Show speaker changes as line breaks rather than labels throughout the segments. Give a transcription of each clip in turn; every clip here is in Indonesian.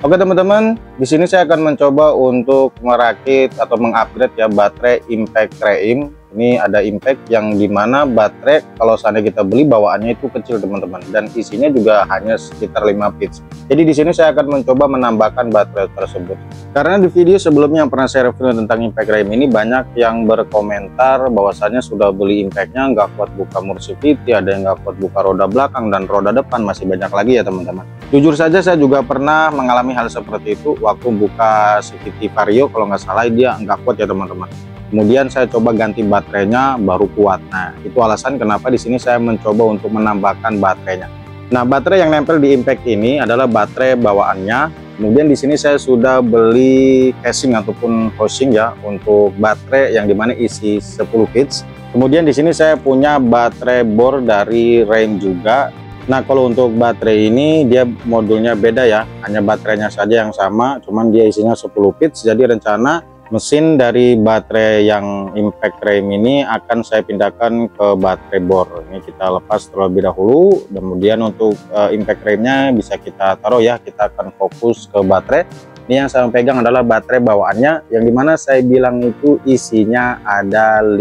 Oke teman-teman, di sini saya akan mencoba untuk merakit atau mengupgrade ya baterai Impact Reim. Ini ada Impact yang dimana baterai kalau seandainya kita beli bawaannya itu kecil teman-teman, dan isinya juga hanya sekitar 5 pits. Jadi di sini saya akan mencoba menambahkan baterai tersebut. Karena di video sebelumnya yang pernah saya review tentang Impact Reim ini, banyak yang berkomentar bahwasannya sudah beli Impactnya nggak kuat buka Multivity, ada yang nggak kuat buka roda belakang dan roda depan, masih banyak lagi ya teman-teman. Jujur saja saya juga pernah mengalami hal seperti itu waktu buka CVT Vario, kalau nggak salah dia nggak kuat ya teman-teman. Kemudian saya coba ganti baterainya baru kuat. Nah, itu alasan kenapa di sini saya mencoba untuk menambahkan baterainya. Nah, baterai yang nempel di Impact ini adalah baterai bawaannya. Kemudian di sini saya sudah beli casing ataupun housing ya untuk baterai yang dimana isi 10 pits. Kemudian di sini saya punya baterai bor dari Reim juga. Nah, kalau untuk baterai ini dia modulnya beda ya, hanya baterainya saja yang sama, cuman dia isinya 10 pits. Jadi rencana mesin dari baterai yang Impact Reim ini akan saya pindahkan ke baterai bor. Ini kita lepas terlebih dahulu, kemudian untuk Impact Reimnya bisa kita taruh ya, kita akan fokus ke baterai. Ini yang saya pegang adalah baterai bawaannya, yang dimana saya bilang itu isinya ada 5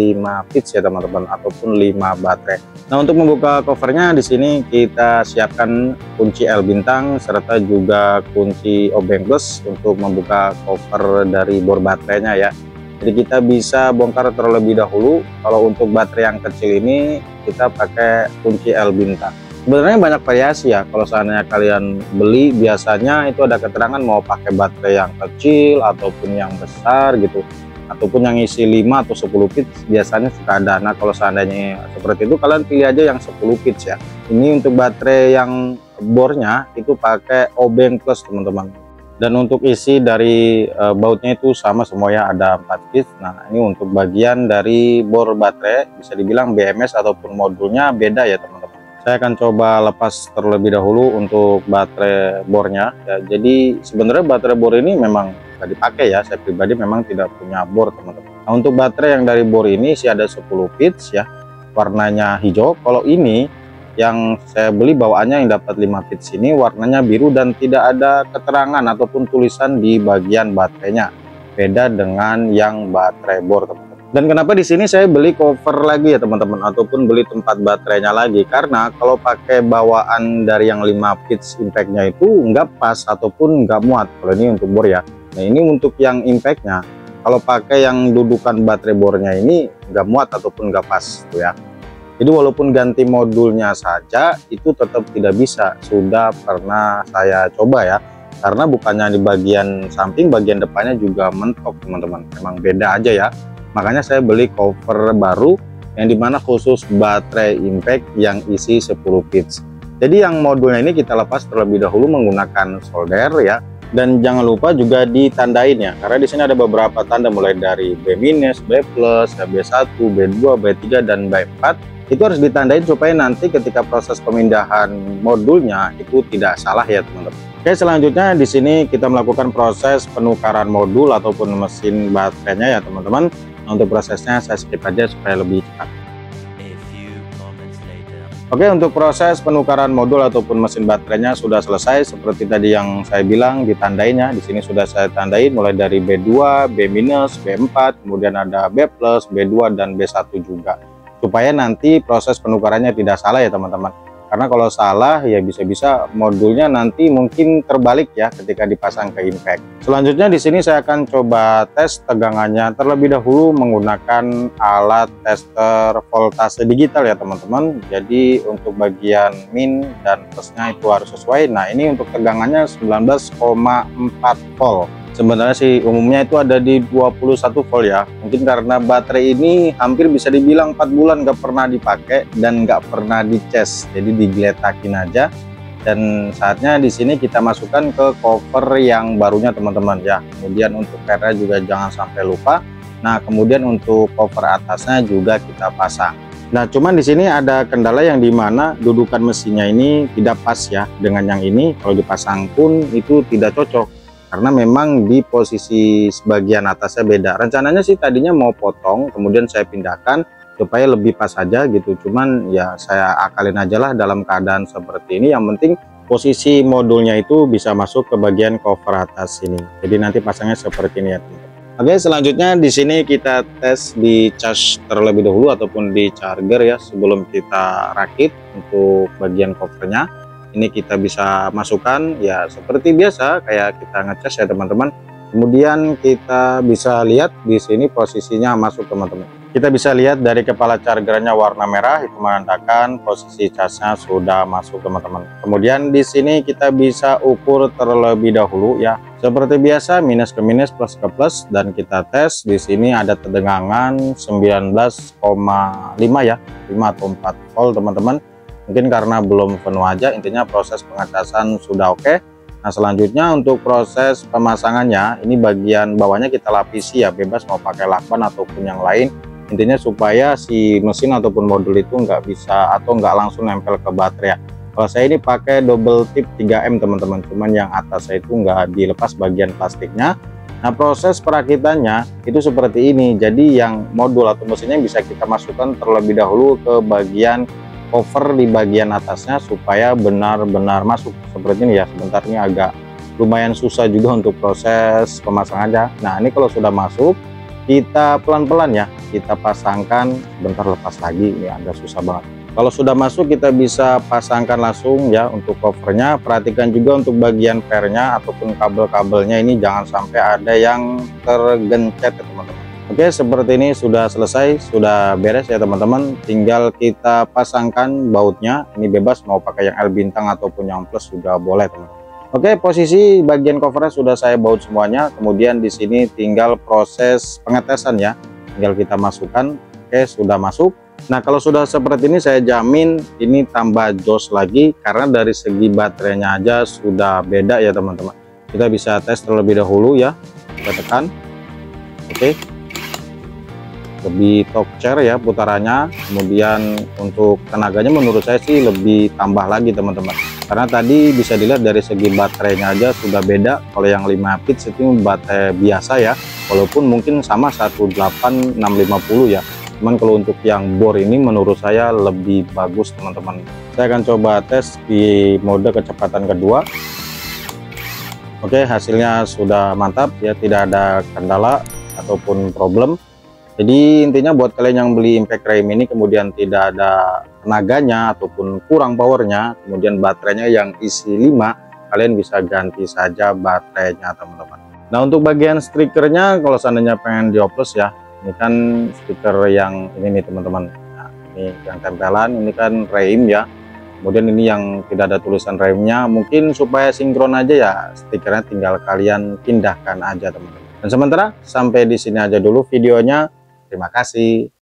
pits ya teman-teman, ataupun 5 baterai. Nah, untuk membuka covernya di sini kita siapkan kunci L bintang serta juga kunci obeng plus untuk membuka cover dari bor baterainya ya. Jadi kita bisa bongkar terlebih dahulu. Kalau untuk baterai yang kecil ini kita pakai kunci L bintang. Sebenarnya banyak variasi ya, kalau seandainya kalian beli biasanya itu ada keterangan mau pakai baterai yang kecil ataupun yang besar gitu, ataupun yang isi 5 atau 10 pits biasanya suka ada. Nah, kalau seandainya seperti itu kalian pilih aja yang 10 pits ya. Ini untuk baterai yang bornya itu pakai obeng plus teman-teman, dan untuk isi dari bautnya itu sama semua ya, ada 4 pits. Nah, ini untuk bagian dari bor baterai bisa dibilang BMS ataupun modulnya beda ya teman-teman. Saya akan coba lepas terlebih dahulu untuk baterai bornya ya. Jadi sebenarnya baterai bor ini memang nggak dipakai ya, saya pribadi memang tidak punya bor teman-teman. Nah, untuk baterai yang dari bor ini sih ada 10 pits ya, warnanya hijau. Kalau ini yang saya beli bawaannya yang dapat 5 pits ini warnanya biru dan tidak ada keterangan ataupun tulisan di bagian baterainya, beda dengan yang baterai bor teman-teman. Dan kenapa di sini saya beli cover lagi ya teman-teman, ataupun beli tempat baterainya lagi, karena kalau pakai bawaan dari yang 5 pits Impactnya itu nggak pas ataupun nggak muat. Kalau ini untuk bor ya. Nah, ini untuk yang Impactnya, kalau pakai yang dudukan baterai bornya ini nggak muat ataupun nggak pas tuh ya. Jadi walaupun ganti modulnya saja itu tetap tidak bisa. Sudah pernah saya coba ya, karena bukannya di bagian samping, bagian depannya juga mentok teman-teman, memang beda aja ya. Makanya saya beli cover baru yang dimana khusus baterai Impact yang isi 10 pits. Jadi yang modulnya ini kita lepas terlebih dahulu menggunakan solder ya, dan jangan lupa juga ditandain ya, karena di sini ada beberapa tanda mulai dari B-, B+, B1, B2, B3 dan B4. Itu harus ditandain supaya nanti ketika proses pemindahan modulnya itu tidak salah ya teman-teman. Oke, selanjutnya di sini kita melakukan proses penukaran modul ataupun mesin baterainya ya teman-teman. Untuk prosesnya saya skip aja supaya lebih cepat. Oke, untuk proses penukaran modul ataupun mesin baterainya sudah selesai seperti tadi yang saya bilang, ditandain ya. Di sini sudah saya tandain mulai dari B2, B-, B4, kemudian ada B+, B2 dan B1 juga. Supaya nanti proses penukarannya tidak salah ya teman-teman. Karena kalau salah ya bisa-bisa modulnya nanti mungkin terbalik ya ketika dipasang ke Impact. Selanjutnya di sini saya akan coba tes tegangannya terlebih dahulu menggunakan alat tester voltase digital ya teman-teman. Jadi untuk bagian min dan plusnya itu harus sesuai. Nah, ini untuk tegangannya 19,4 volt. Sebenarnya sih umumnya itu ada di 21 volt ya. Mungkin karena baterai ini hampir bisa dibilang 4 bulan nggak pernah dipakai dan nggak pernah dicas, jadi digeletakin aja. Dan saatnya di sini kita masukkan ke cover yang barunya teman-teman ya. Kemudian untuk pernya juga jangan sampai lupa. Nah, kemudian untuk cover atasnya juga kita pasang. Nah, cuman di sini ada kendala yang dimana dudukan mesinnya ini tidak pas ya dengan yang ini. Kalau dipasang pun itu tidak cocok, karena memang di posisi sebagian atasnya beda. Rencananya sih tadinya mau potong kemudian saya pindahkan supaya lebih pas saja gitu, cuman ya saya akalin aja lah dalam keadaan seperti ini. Yang penting posisi modulnya itu bisa masuk ke bagian cover atas sini. Jadi nanti pasangnya seperti ini ya teman-teman. Oke, selanjutnya di sini kita tes di cas terlebih dahulu ataupun di charger ya sebelum kita rakit untuk bagian covernya. Ini kita bisa masukkan ya seperti biasa kayak kita ngecas ya teman-teman. Kemudian kita bisa lihat di sini posisinya masuk teman-teman. Kita bisa lihat dari kepala chargernya warna merah itu menandakan posisi casnya sudah masuk teman-teman. Kemudian di sini kita bisa ukur terlebih dahulu ya. Seperti biasa minus ke minus, plus ke plus, dan kita tes di sini ada tegangan 19,5 ya, 5 atau 4 volt teman-teman. Mungkin karena belum penuh aja, intinya proses pengecasan sudah oke. Nah selanjutnya untuk proses pemasangannya, ini bagian bawahnya kita lapisi ya, bebas mau pakai lakban ataupun yang lain. Intinya supaya si mesin ataupun modul itu nggak bisa atau nggak langsung nempel ke baterai ya. Kalau saya ini pakai double tip 3M teman-teman, cuman yang atas saya itu nggak dilepas bagian plastiknya. Nah proses perakitannya itu seperti ini, jadi yang modul atau mesinnya bisa kita masukkan terlebih dahulu ke bagian cover di bagian atasnya supaya benar-benar masuk seperti ini ya. Sebentar, ini agak lumayan susah juga untuk proses pemasangannya. Nah ini kalau sudah masuk kita pelan-pelan ya kita pasangkan, bentar lepas lagi, ini agak susah banget. Kalau sudah masuk kita bisa pasangkan langsung ya untuk covernya. Perhatikan juga untuk bagian pernya ataupun kabel-kabelnya ini jangan sampai ada yang tergencet ya teman-teman. Oke, seperti ini sudah selesai, sudah beres ya teman-teman. Tinggal kita pasangkan bautnya, ini bebas mau pakai yang L bintang ataupun yang plus juga boleh teman-teman. Oke, posisi bagian covernya sudah saya baut semuanya. Kemudian di sini tinggal proses pengetesan ya, tinggal kita masukkan. Oke, sudah masuk. Nah kalau sudah seperti ini saya jamin ini tambah jos lagi karena dari segi baterainya aja sudah beda ya teman-teman. Kita bisa tes terlebih dahulu ya, kita tekan. Oke, lebih torque ya putarannya. Kemudian untuk tenaganya menurut saya sih lebih tambah lagi teman-teman, karena tadi bisa dilihat dari segi baterainya aja sudah beda. Kalau yang 5 pitch itu baterai biasa ya, walaupun mungkin sama 18650 ya, cuman kalau untuk yang bor ini menurut saya lebih bagus teman-teman. Saya akan coba tes di mode kecepatan kedua. Oke, hasilnya sudah mantap ya, tidak ada kendala ataupun problem. Jadi intinya buat kalian yang beli impact frame ini kemudian tidak ada tenaganya ataupun kurang powernya, kemudian baterainya yang isi 5, kalian bisa ganti saja baterainya teman-teman. Nah untuk bagian strikernya kalau seandainya pengen dioplos ya, ini kan stiker yang ini nih teman-teman. Nah, ini yang tempelan, ini kan rem ya. Kemudian ini yang tidak ada tulisan remnya, mungkin supaya sinkron aja ya, stikernya tinggal kalian pindahkan aja teman-teman. Dan sementara sampai di sini aja dulu videonya. Terima kasih.